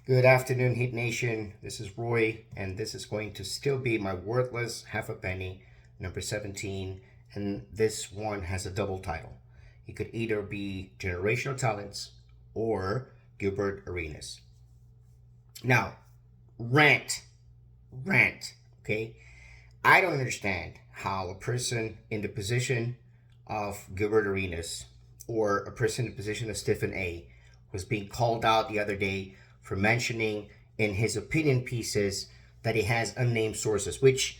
Good afternoon, Heat Nation. This is Roy, and this is going to still be my worthless half a penny, number 17. And this one has a double title. It could either be Generational Talents or Gilbert Arenas. Now, rant, okay? I don't understand how a person in the position of Gilbert Arenas or a person in the position of Stephen A was being called out the other day for mentioning in his opinion pieces that he has unnamed sources, which,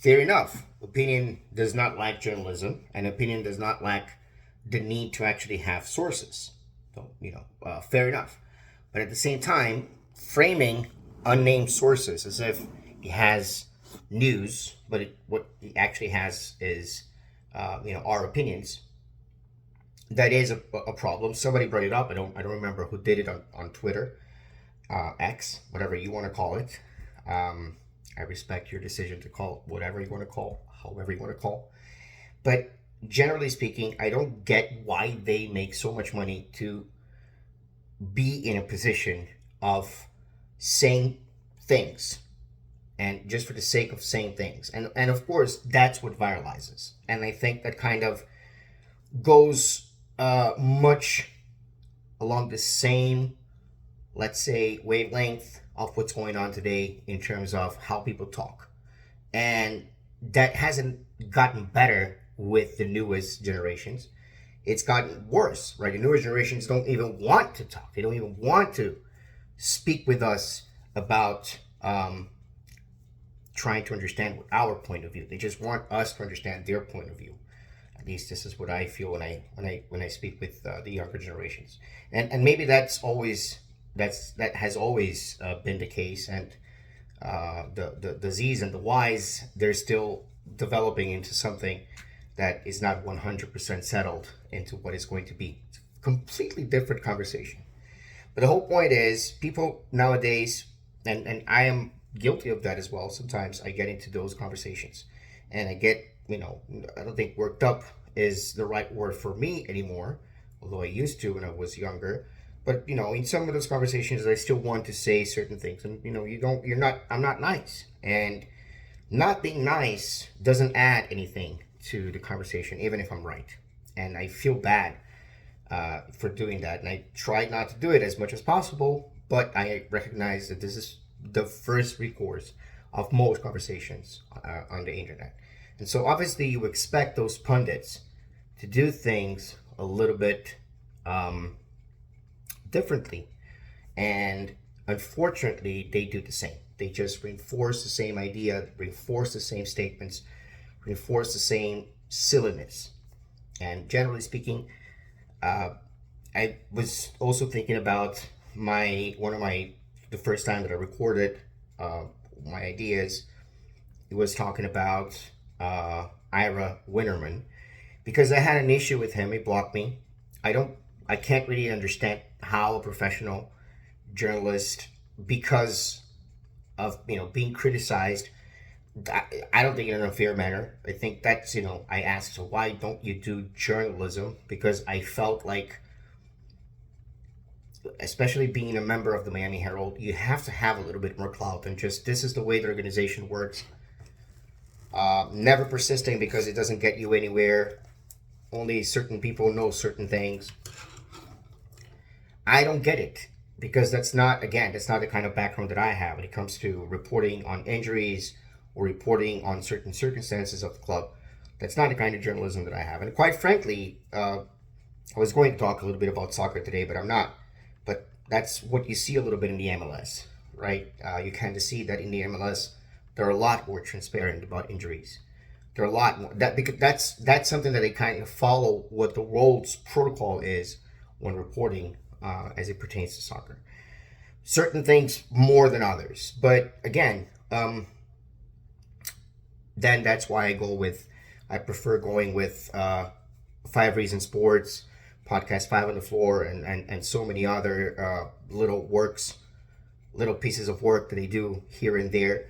fair enough, opinion does not lack journalism, and opinion does not lack the need to actually have sources. So, fair enough. But at the same time, framing unnamed sources as if he has news, but what he actually has is, our opinions. That is a problem. Somebody brought it up. I don't remember who did it on Twitter, X, whatever you want to call it. I respect your decision to call it whatever you want to call, however you want to call. But generally speaking, I don't get why they make so much money to be in a position of saying things and just for the sake of saying things. And of course, that's what viralizes. And I think that kind of goes much along the same, let's say, wavelength of what's going on today in terms of how people talk. And that hasn't gotten better with the newest generations. It's gotten worse, right? The newer generations don't even want to talk. They don't even want to speak with us about trying to understand our point of view. They just want us to understand their point of view. At least this is what I feel when I speak with the younger generations, and maybe that has always been the case, and the Z's and the Y's, they're still developing into something that is not 100% settled into what it's going to be. It's a completely different conversation. But the whole point is, people nowadays, and I am guilty of that as well. Sometimes I get into those conversations, and I get, I don't think worked up is the right word for me anymore, although I used to when I was younger. But in some of those conversations, I still want to say certain things, and I'm not nice, and not being nice doesn't add anything to the conversation, even if I'm right, and I feel bad for doing that, and I try not to do it as much as possible. But I recognize that this is the first recourse of most conversations on the internet. And so obviously you expect those pundits to do things a little bit differently. And unfortunately, they do the same. They just reinforce the same idea, reinforce the same statements, reinforce the same silliness. And generally speaking, I was also thinking about the first time that I recorded my ideas. It was talking about Ira Winterman, because I had an issue with him. He blocked me. I can't really understand how a professional journalist, because of being criticized, I don't think in an unfair manner. I think that's I asked, so why don't you do journalism? Because I felt like, especially being a member of the Miami Herald, you have to have a little bit more clout than just this is the way the organization works. Never persisting because it doesn't get you anywhere. Only certain people know certain things. I don't get it, because that's not the kind of background that I have when it comes to reporting on injuries or reporting on certain circumstances of the club. That's not the kind of journalism that I have. And quite frankly, I was going to talk a little bit about soccer today, but I'm not. But that's what you see a little bit in the MLS, right? You kind of see that in the MLS, they're a lot more transparent about injuries. They're a lot more because that's something that they kind of follow what the world's protocol is when reporting as it pertains to soccer. Certain things more than others, but again, then that's why I prefer going with 5 Reasons Sports, Podcast 5 on the Floor, and so many other little pieces of work that they do here and there.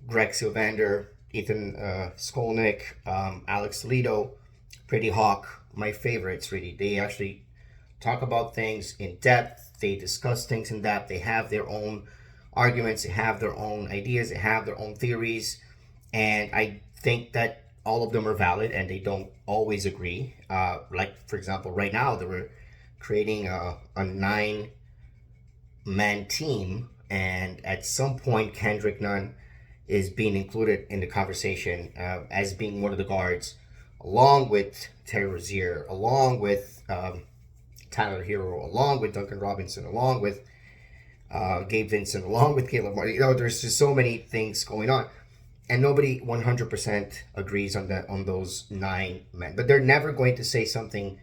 Greg Sylvander, Ethan Skolnick, Alex Toledo, Pretty Hawk, my favorites really. They actually talk about things in depth, They discuss things in depth. They have their own arguments. They have their own ideas. They have their own theories. And I think that all of them are valid and they don't always agree. Like, for example, right now they were creating a 9-man team. And at some point, Kendrick Nunn is being included in the conversation as being one of the guards, along with Terry Rozier, along with Tyler Hero, along with Duncan Robinson, along with Gabe Vincent, along with Caleb Martin. There's just so many things going on, and nobody 100% agrees on those 9 men. But they're never going to say something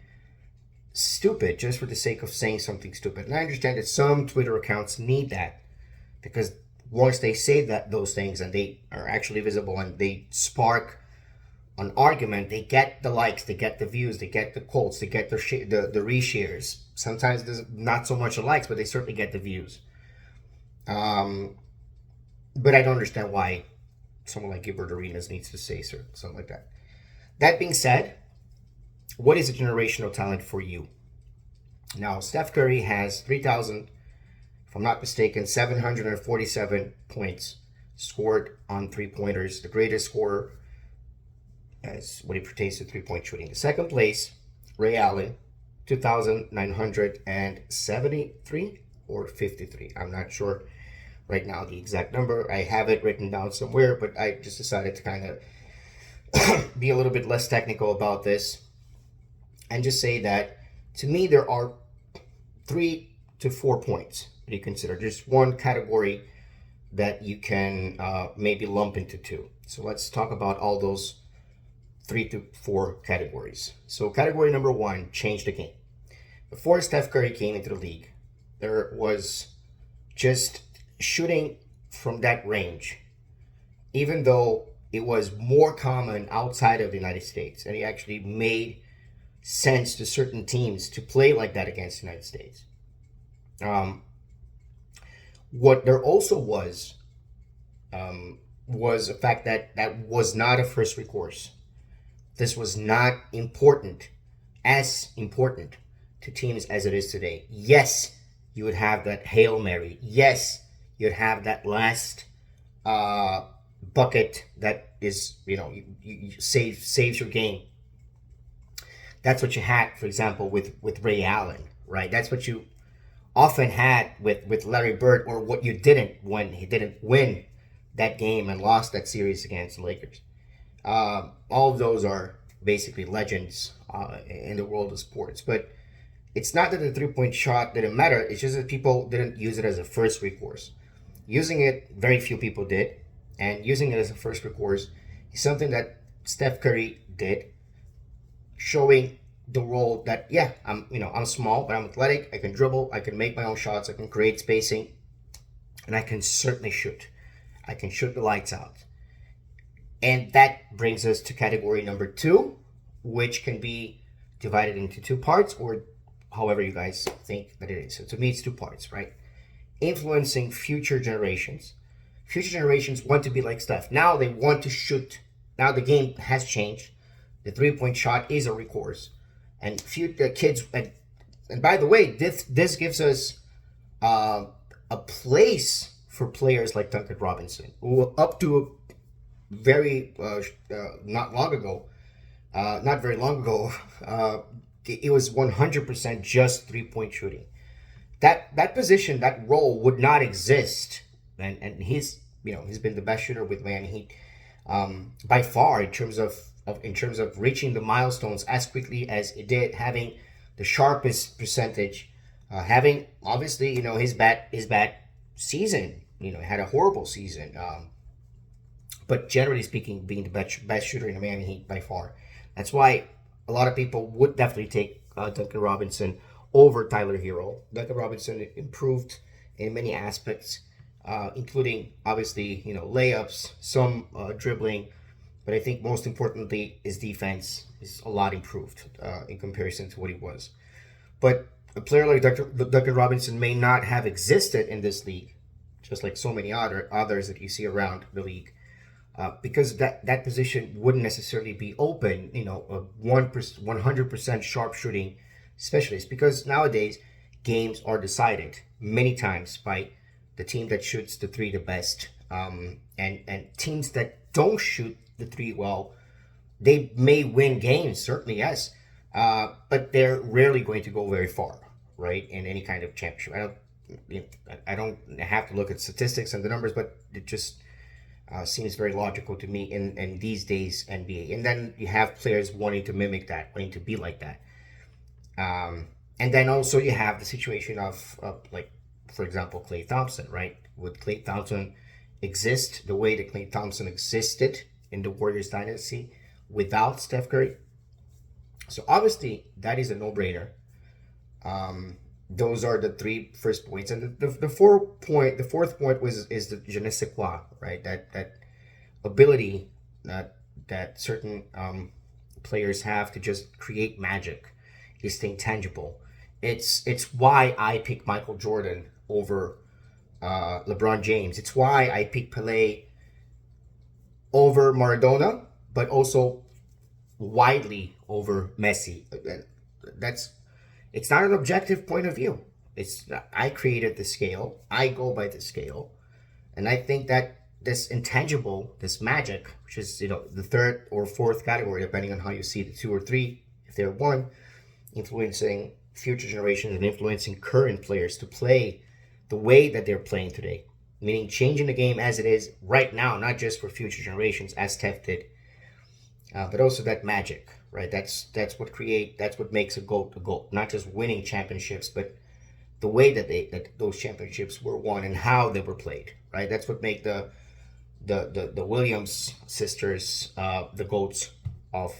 stupid just for the sake of saying something stupid. And I understand that some Twitter accounts need that, because once they say those things and they are actually visible and they spark an argument, they get the likes, they get the views, they get the quotes, they get the reshares. Sometimes there's not so much the likes, but they certainly get the views. But I don't understand why someone like Gilbert Arenas needs to say something like that. That being said, what is a generational talent for you? Now, Steph Curry has 3,000, if I'm not mistaken, 747 points scored on three-pointers, the greatest scorer as when it pertains to three-point shooting. The second place, Ray Allen, 2,973 or 53. I'm not sure right now the exact number. I have it written down somewhere, but I just decided to kind of be a little bit less technical about this and just say that, to me, there are 3 to 4 points that you consider. Just one category that you can maybe lump into 2. So let's talk about all those 3 to 4 categories. So category number 1, change the game. Before Steph Curry came into the league, there was just shooting from that range, even though it was more common outside of the United States, and it actually made sense to certain teams to play like that against the United States. What there also was a fact that was not a first recourse. This was not as important to teams as it is today. Yes, you would have that Hail Mary. Yes, you'd have that last bucket that is, you saves your game. That's what you had, for example, with Ray Allen, right? That's what you often had with Larry Bird, or what you didn't when he didn't win that game and lost that series against the Lakers. All of those are basically legends in the world of sports. But it's not that the three-point shot didn't matter. It's just that people didn't use it as a first recourse. Using it, very few people did. And using it as a first recourse is something that Steph Curry did, showing the role that, yeah, I'm small, but I'm athletic. I can dribble. I can make my own shots. I can create spacing. And I can certainly shoot. I can shoot the lights out. And that brings us to category number 2, which can be divided into 2 parts, or however you guys think that it is. So to me, it's 2 parts, right? Influencing future generations. Future generations want to be like Steph. Now they want to shoot. Now the game has changed. The three-point shot is a recourse. And kids, and by the way, this gives us a place for players like Duncan Robinson, who up to very not very long ago, it was 100% just three-point shooting. That position, that role would not exist, and he's been the best shooter with Miami Heat by far in terms of reaching the milestones as quickly as it did, having the sharpest percentage, having obviously his bad season. He had a horrible season, but generally speaking, being the best shooter in the Miami Heat by far. That's why a lot of people would definitely take Duncan Robinson over Tyler Hero. Duncan Robinson improved in many aspects, including obviously layups, some dribbling, but I think most importantly his defense is a lot improved in comparison to what he was. But a player like Duncan Robinson may not have existed in this league, just like so many others that you see around the league, because that position wouldn't necessarily be open. A 100% sharp shooting specialist, because nowadays games are decided many times by the team that shoots the three the best. And teams that don't shoot the three well, they may win games, certainly, yes, but they're rarely going to go very far, right? In any kind of championship. I don't have to look at statistics and the numbers, but it just seems very logical to me in these days NBA. And then you have players wanting to mimic that, wanting to be like that. And then also you have the situation of like, for example, Klay Thompson, right? Would Klay Thompson exist the way that Klay Thompson existed in the Warriors dynasty without Steph Curry? So obviously that is a no-brainer. Those are the three first points, and the fourth point is the je ne sais quoi, right? That ability that certain players have to just create magic is intangible. It's why I pick Michael Jordan over LeBron James. It's why I pick Pelé over Maradona, but also widely over Messi. That's It's not an objective point of view. It's I created the scale. I go by the scale, and I think that this intangible, this magic, which is the third or fourth category, depending on how you see the two or three, if they're one, influencing future generations and influencing current players to play the way that they're playing today, meaning changing the game as it is right now, not just for future generations as Steph did, but also that magic, right? That's what makes a GOAT a GOAT. Not just winning championships, but the way that those championships were won and how they were played, right? That's what make the Williams sisters the GOATs of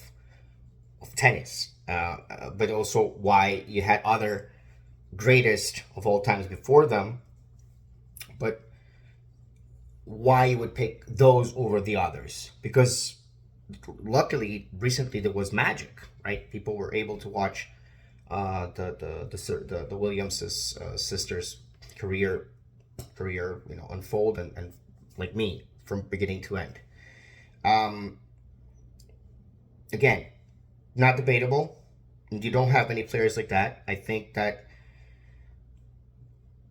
tennis, but also why you had other greatest of all times before them, but why you would pick those over the others, because luckily recently there was magic, right? People were able to watch the Williams sisters career unfold and like me from beginning to end. Again, not debatable. You don't have many players like that. I think that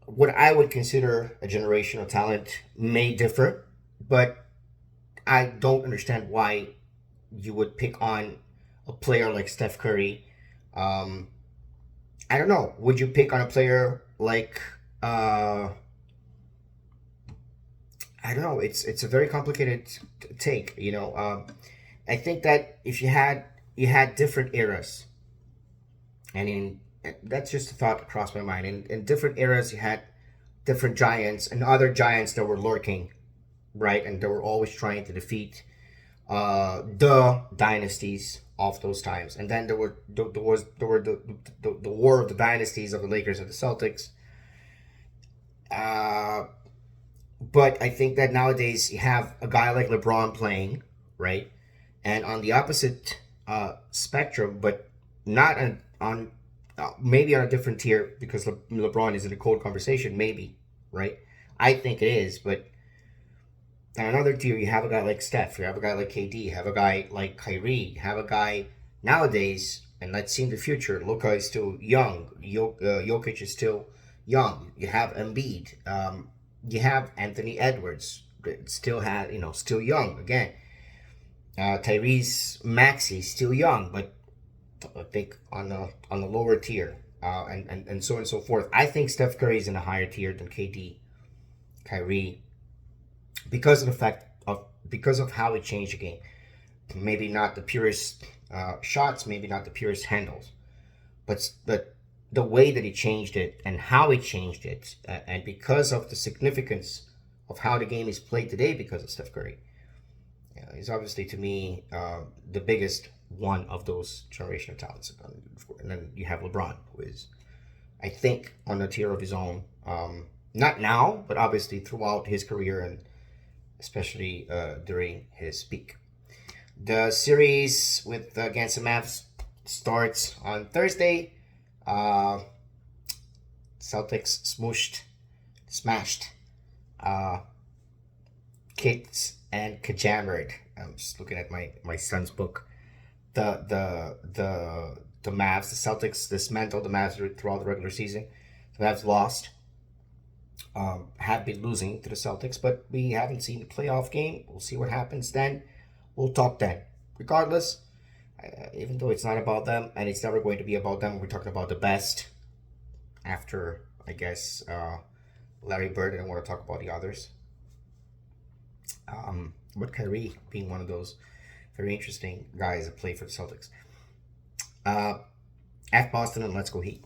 what I would consider a generational talent may differ, but I don't understand why you would pick on a player like Steph Curry. I don't know. Would you pick on a player like I don't know. It's a very complicated take. I think that if you had different eras, and that's just a thought that crossed my mind. In different eras, you had different giants and other giants that were lurking, right, and they were always trying to defeat the dynasties of those times. And then there were the war of the dynasties of the Lakers and the Celtics. But I think that nowadays you have a guy like LeBron playing, right, and on the opposite spectrum, but not on maybe on a different tier, because LeBron is in a cold conversation, maybe, right? I think it is, but on another tier, you have a guy like Steph, you have a guy like KD, you have a guy like Kyrie, you have a guy nowadays, and let's see in the future, Luka is still young, Jokic is still young, you have Embiid, you have Anthony Edwards, still young again. Tyrese Maxey still young, but I think on the lower tier, and so on and so forth. I think Steph Curry is in a higher tier than KD, Kyrie, because of the fact because of how it changed the game. Maybe not the purest shots, maybe not the purest handles, but the way that he changed it and how he changed it, and because of the significance of how the game is played today because of Steph Curry. He's obviously, to me, the biggest one of those generational talents. And then you have LeBron, who is, I think, on a tier of his own. Not now, but obviously throughout his career, and especially during his peak. The series against the Mavs starts on Thursday. Celtics smashed, kicked and kajammered. I'm just looking at my son's book. The Mavs, the Celtics dismantled the Mavs throughout the regular season. who have lost, have been losing to the Celtics, but we haven't seen the playoff game. We'll see what happens then. We'll talk then. Regardless, even though it's not about them, and it's never going to be about them, we're talking about the best after, I guess, Larry Bird. I don't want to talk about the others. But Kyrie being one of those very interesting guys that play for the Celtics. At Boston, and let's go Heat.